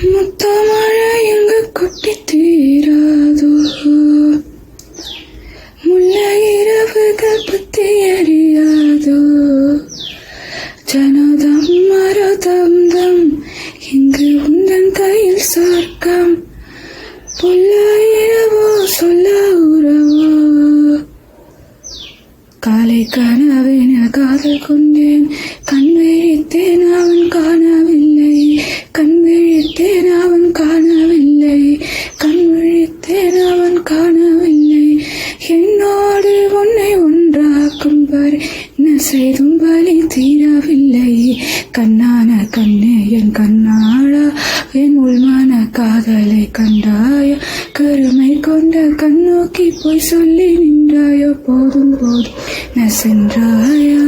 முத்தமழை எங்கு கொட்டி தீராதோ, முல்லை இரவுகள் பத்தி எரியாதோ, ஜனதம் மரதம் தம் இங்கு உந்தன் கையில் சொர்க்கம், புல்ல இரவோ சொல்ல உறவோ, காலை கனவென காதல் கொண்டேன், கண் விழித்தேன் அவன் காணவில்லை, கண் விழித்தேன் அவன் காணவில்லை, கண் விழித்தேன் அவன் காணவில்லை, என்னோடு உன்னை ஒன்றாக்கும் வரை என்ன செய்தும் வலி தீரவில்லை, கண்ணான கண்ணே என் கண்ணாளா என் உள்மான காதலை கண்டாய, கருமை கொண்ட கண்ணோக்கி போய் சொல்லி நின்றாயோ, போதும் போதும் ந சென்றாயா.